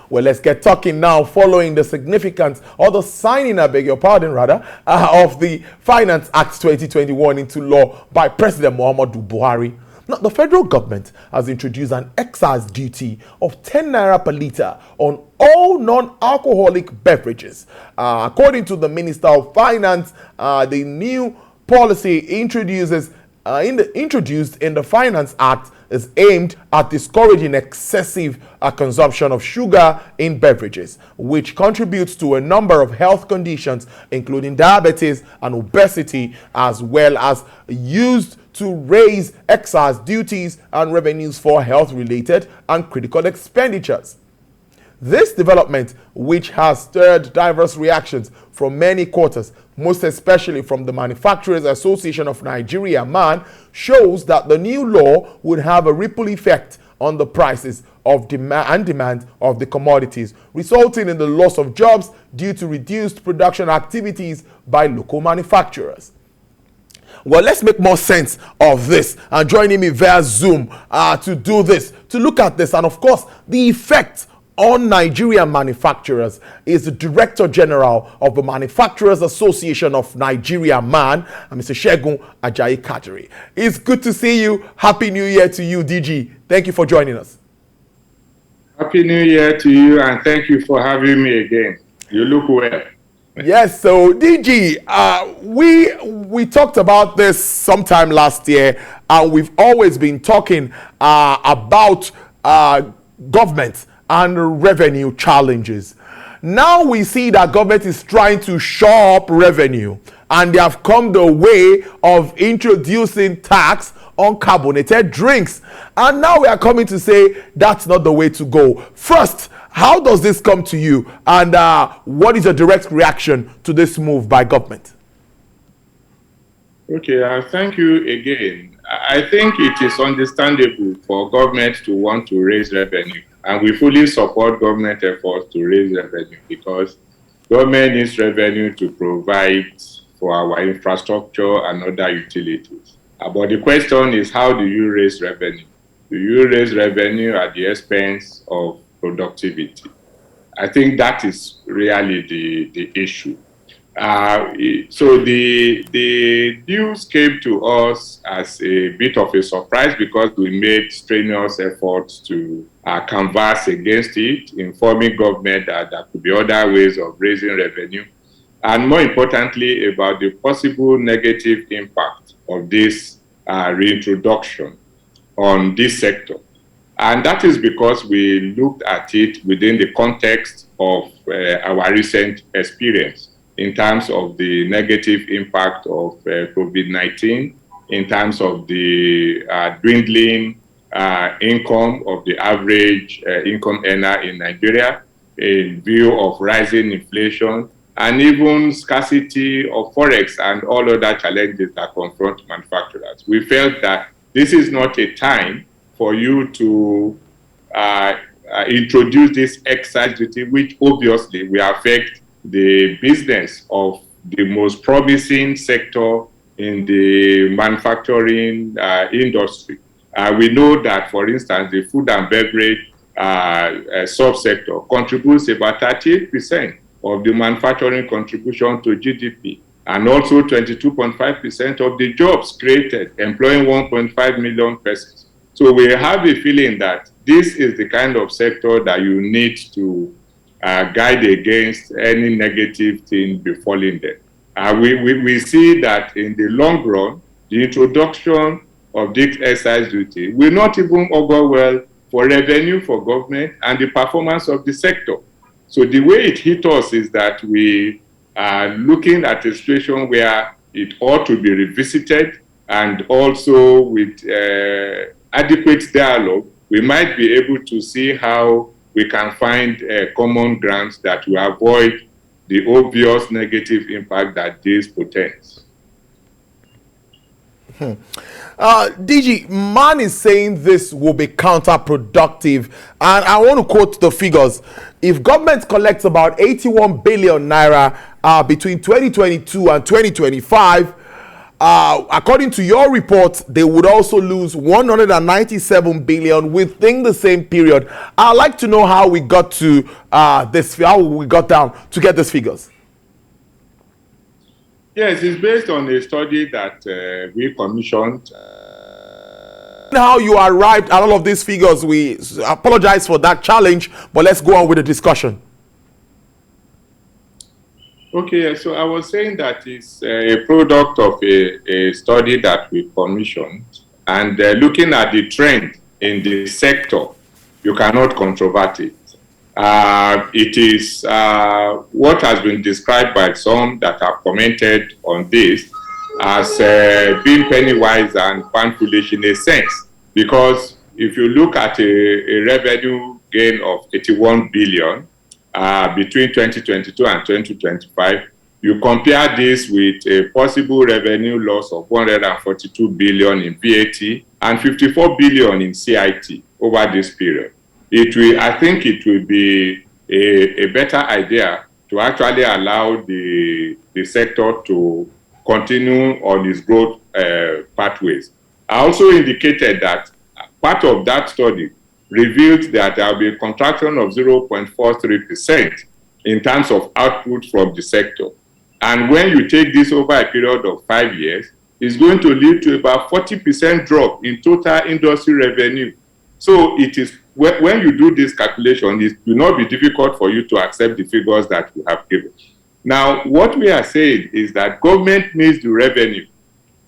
Well, let's get talking now following the significance, or the signing, I beg your pardon rather, of the Finance Act 2021 into law by President Muhammadu Buhari. Now, the federal government has introduced an excise duty of 10 naira per litre on all non-alcoholic beverages. According to the Minister of Finance, the new policy introduced in the Finance Act is aimed at discouraging excessive consumption of sugar in beverages, which contributes to a number of health conditions, including diabetes and obesity, as well as used to raise excise duties and revenues for health-related and critical expenditures. This development, which has stirred diverse reactions from many quarters, most especially from the Manufacturers Association of Nigeria, MAN, shows that the new law would have a ripple effect on the prices of demand of the commodities, resulting in the loss of jobs due to reduced production activities by local manufacturers. Well, let's make more sense of this. And joining me via Zoom to do this, to look at this, and of course, the effect on Nigerian manufacturers, is the Director General of the Manufacturers Association of Nigeria, MAN, and Mr. Segun Ajayi Kadiri. It's good to see you. Happy New Year to you, DG. Thank you for joining us. Happy New Year to you, and thank you for having me again. You look well. Yes, so DG, we talked about this sometime last year, and we've always been talking about government and revenue challenges. Now we see that government is trying to shore up revenue, and they have come the way of introducing tax on carbonated drinks. And now we are coming to say that's not the way to go. First, how does this come to you, and what is your direct reaction to this move by government? Okay, thank you again. I think it is understandable for government to want to raise revenue, and we fully support government efforts to raise revenue, because government needs revenue to provide for our infrastructure and other utilities. But the question is, how do you raise revenue? Do you raise revenue at the expense of productivity? I think that is really the issue. So the news came to us as a bit of a surprise, because we made strenuous efforts to canvass against it, informing government that there could be other ways of raising revenue, and more importantly, about the possible negative impact of this reintroduction on this sector. And that is because we looked at it within the context of our recent experience in terms of the negative impact of COVID-19, in terms of the dwindling income of the average income earner in Nigeria, in view of rising inflation, and even scarcity of forex and all other challenges that confront manufacturers. We felt that this is not a time for you to introduce this excise duty, which obviously will affect the business of the most promising sector in the manufacturing industry. We know that, for instance, the food and beverage subsector contributes about 38% of the manufacturing contribution to GDP, and also 22.5% of the jobs created, employing 1.5 million persons. So we have a feeling that this is the kind of sector that you need to guide against any negative thing befalling them. We see that in the long run, the introduction of this excise duty will not even augur well for revenue for government and the performance of the sector. So the way it hit us is that we are looking at a situation where it ought to be revisited, and also with adequate dialogue, we might be able to see how we can find common grounds that will avoid the obvious negative impact that this portends. DG, MAN is saying this will be counterproductive, and I want to quote the figures. If government collects about 81 billion naira between 2022 and 2025, according to your report, they would also lose 197 billion within the same period. I'd like to know how we got to how we got down to get these figures. Yes, it's based on a study that we commissioned. How you arrived at all of these figures, we apologize for that challenge, but let's go on with the discussion. Okay, so I was saying that it's a product of a study that we commissioned, and looking at the trend in the sector, you cannot controvert it. It is what has been described by some that have commented on this as being penny wise and pound foolish in a sense, because if you look at a revenue gain of 81 billion between 2022 and 2025, you compare this with a possible revenue loss of 142 billion in VAT and 54 billion in CIT over this period. I think it will be a better idea to actually allow the sector to continue on its growth pathways. I also indicated that part of that study revealed that there will be a contraction of 0.43% in terms of output from the sector. And when you take this over a period of 5 years, it's going to lead to about 40% drop in total industry revenue. So it is, when you do this calculation, it will not be difficult for you to accept the figures that we have given. Now, what we are saying is that government needs the revenue,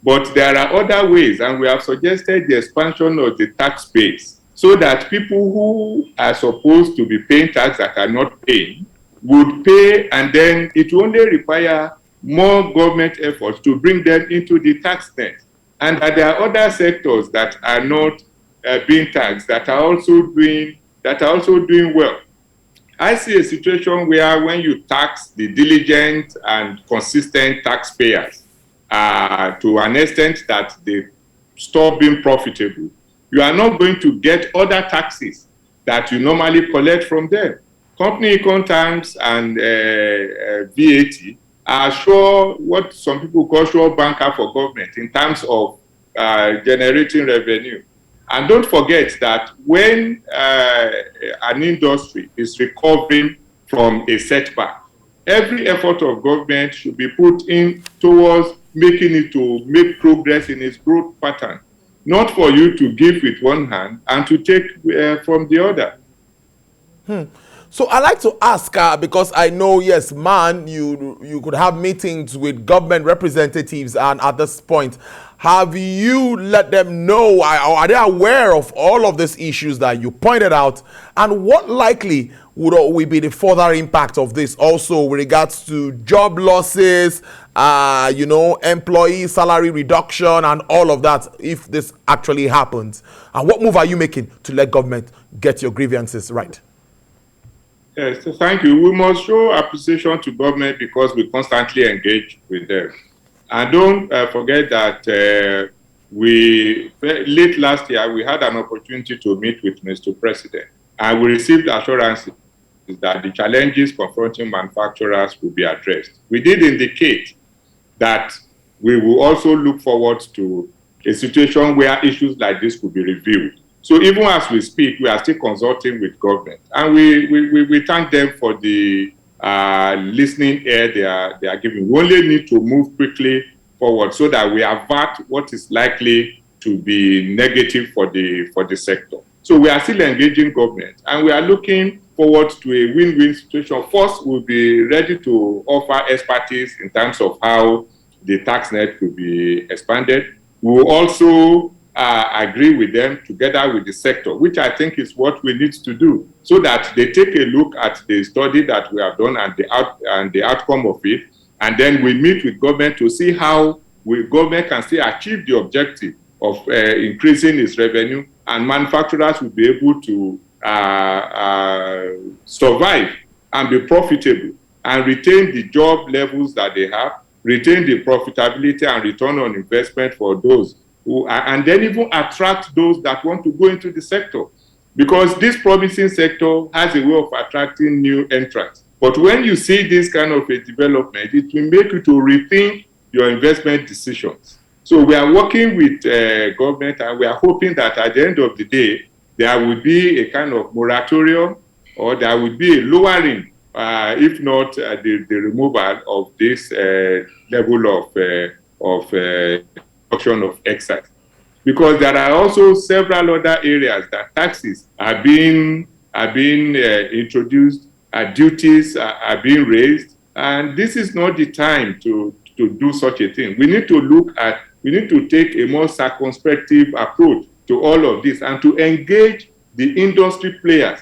but there are other ways, and we have suggested the expansion of the tax base so that people who are supposed to be paying tax that are not paying would pay, and then it will only require more government efforts to bring them into the tax net. And that there are other sectors that are not being taxed that are also doing well. I see a situation where when you tax the diligent and consistent taxpayers to an extent that they stop being profitable, you are not going to get other taxes that you normally collect from them. Company income tax and VAT are sure, what some people call sure banker for government in terms of generating revenue. And don't forget that when an industry is recovering from a setback, every effort of government should be put in towards making it to make progress in its growth pattern, not for you to give with one hand and to take from the other. So I like to ask, because I know, yes, man, you could have meetings with government representatives, and at this point, have you let them know, or are they aware of all of these issues that you pointed out, and what likely would be the further impact of this also with regards to job losses, employee salary reduction and all of that if this actually happens? And what move are you making to let government get your grievances right? Yes, so thank you. We must show appreciation to government because we constantly engage with them. And don't forget that late last year, we had an opportunity to meet with Mr. President, and we received assurances that the challenges confronting manufacturers will be addressed. We did indicate that we will also look forward to a situation where issues like this could be reviewed. So even as we speak, we are still consulting with government, and we thank them for the listening ear they are giving. We only need to move quickly forward so that we avert what is likely to be negative for the sector. So we are still engaging government, and we are looking forward to a win-win situation. First, we'll be ready to offer expertise in terms of how the tax net could be expanded. We will also agree with them together with the sector, which I think is what we need to do, so that they take a look at the study that we have done and the outcome of it, and then we meet with government to see how government can still achieve the objective of increasing its revenue, and manufacturers will be able to survive and be profitable and retain the job levels that they have, retain the profitability and return on investment for those and then even attract those that want to go into the sector, because this promising sector has a way of attracting new entrants. But when you see this kind of a development, it will make you to rethink your investment decisions. So we are working with government, and we are hoping that at the end of the day, there will be a kind of moratorium, or there will be a lowering, if not the removal of this level of reduction of excise. Because there are also several other areas that taxes are being introduced, duties are being raised, and this is not the time to do such a thing. We need to take a more circumspective approach to all of this and to engage the industry players.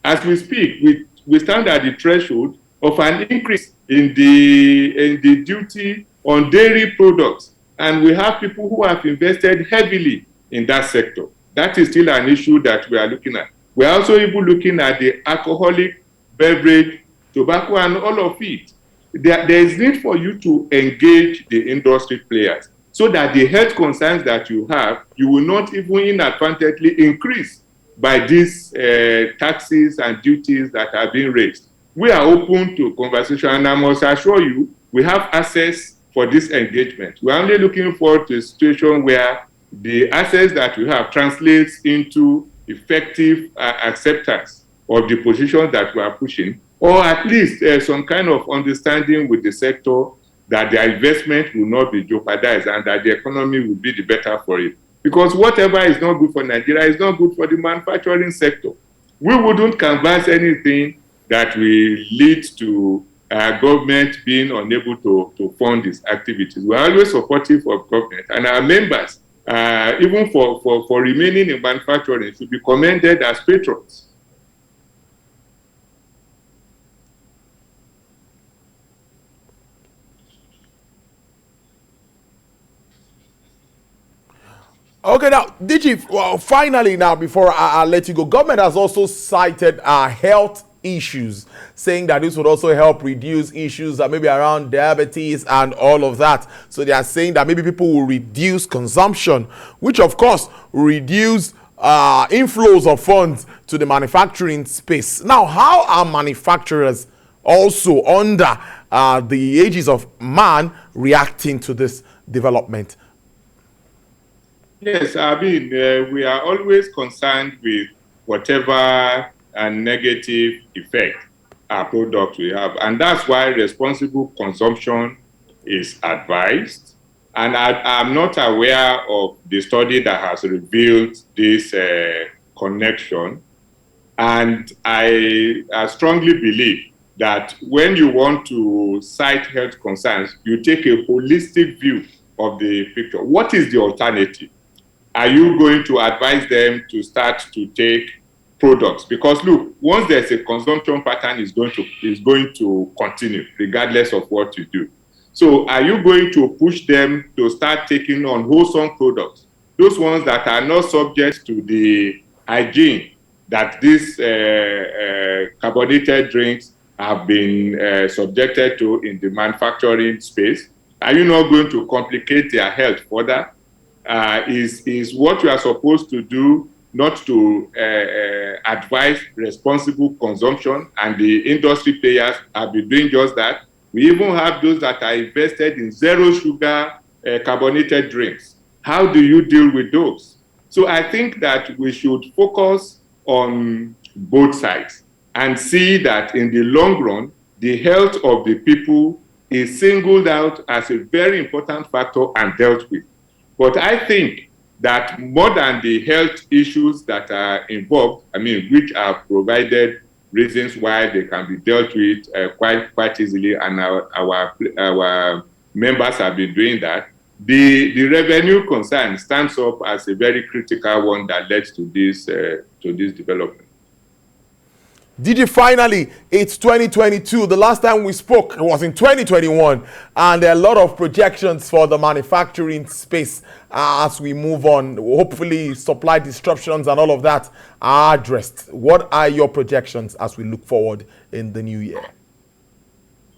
As we speak, we stand at the threshold of an increase in the duty on dairy products, and we have people who have invested heavily in that sector. That is still an issue that we are looking at. We are also even looking at the alcoholic beverage, tobacco, and all of it. There is need for you to engage the industry players so that the health concerns that you have, you will not even inadvertently increase by these taxes and duties that are being raised. We are open to conversation, and I must assure you, we have access for this engagement. We are only looking forward to a situation where the access that we have translates into effective acceptance of the positions that we are pushing, or at least some kind of understanding with the sector that their investment will not be jeopardized and that the economy will be the better for it. Because whatever is not good for Nigeria is not good for the manufacturing sector. We wouldn't canvass anything that will lead to government being unable to fund these activities. We're always supportive of government, and our members, even for remaining in manufacturing, should be commended as patrons. Okay, now, DG, well, finally now, before I let you go, government has also cited health issues, saying that this would also help reduce issues that maybe around diabetes and all of that. So they are saying that maybe people will reduce consumption, which of course will reduce inflows of funds to the manufacturing space. Now, how are manufacturers also under the ages of man reacting to this development? Yes, I mean, we are always concerned with whatever negative effect our product will have. And that's why responsible consumption is advised. And I'm not aware of the study that has revealed this connection. And I strongly believe that when you want to cite health concerns, you take a holistic view of the picture. What is the alternative? Are you going to advise them to start to take products? Because look, once there's a consumption pattern, is going to continue regardless of what you do. So are you going to push them to start taking on wholesome products, those ones that are not subject to the hygiene that these carbonated drinks have been subjected to in the manufacturing space? Are you not going to complicate their health further? Is what you are supposed to do not to advise responsible consumption, and the industry players have been doing just that. We even have those that are invested in zero sugar carbonated drinks. How do you deal with those? So I think that we should focus on both sides and see that in the long run, the health of the people is singled out as a very important factor and dealt with. But I think that more than the health issues that are involved, I mean, which are provided reasons why they can be dealt with quite easily, and our members have been doing that, the revenue concern stands up as a very critical one that led to this development. DG, finally, it's 2022. The last time we spoke was in 2021, and there are a lot of projections for the manufacturing space as we move on. Hopefully, supply disruptions and all of that are addressed. What are your projections as we look forward in the new year?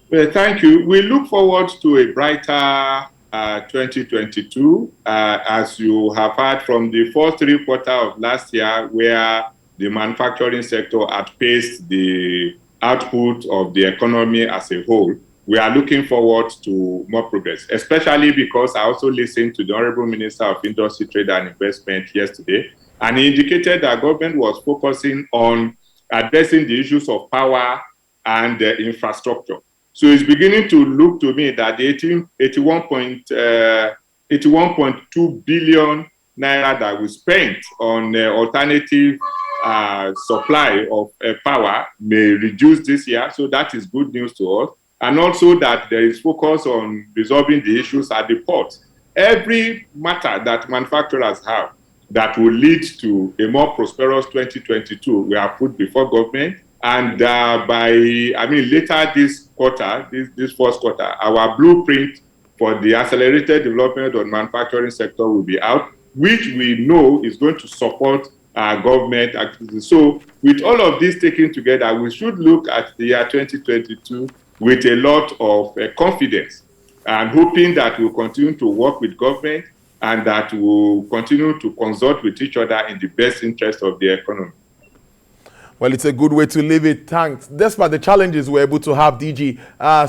Well, thank you. We look forward to a brighter 2022, as you have heard from the first 3 quarters of last year, where the manufacturing sector outpaced the output of the economy as a whole. we are looking forward to more progress, especially because I also listened to the Honorable Minister of Industry, Trade and Investment yesterday, and he indicated that government was focusing on addressing the issues of power and infrastructure. So it's beginning to look to me that the 81.2 billion naira that we spent on alternative supply of power may reduce this year. So that is good news to us. And also that there is focus on resolving the issues at the port. Every matter that manufacturers have that will lead to a more prosperous 2022, we have put before government. And later this quarter, this first quarter, our blueprint for the accelerated development of the manufacturing sector will be out, which we know is going to support our government activities. So with all of this taken together, we should look at the year 2022 with a lot of confidence and hoping that we'll continue to work with government and that we'll continue to consult with each other in the best interest of the economy. Well, it's a good way to leave it. Thanks. Despite the challenges, we're able to have DG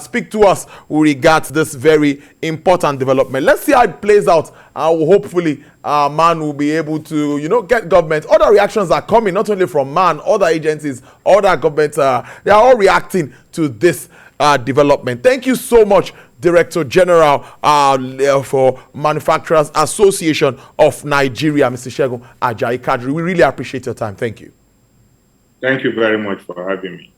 speak to us with regards to this very important development. Let's see how it plays out. Hopefully, MAN will be able to, get government. Other reactions are coming, not only from MAN, other agencies, other governments. They are all reacting to this development. Thank you so much, Director General for Manufacturers Association of Nigeria, Mr. Segun Ajayi Kadri. We really appreciate your time. Thank you. Thank you very much for having me.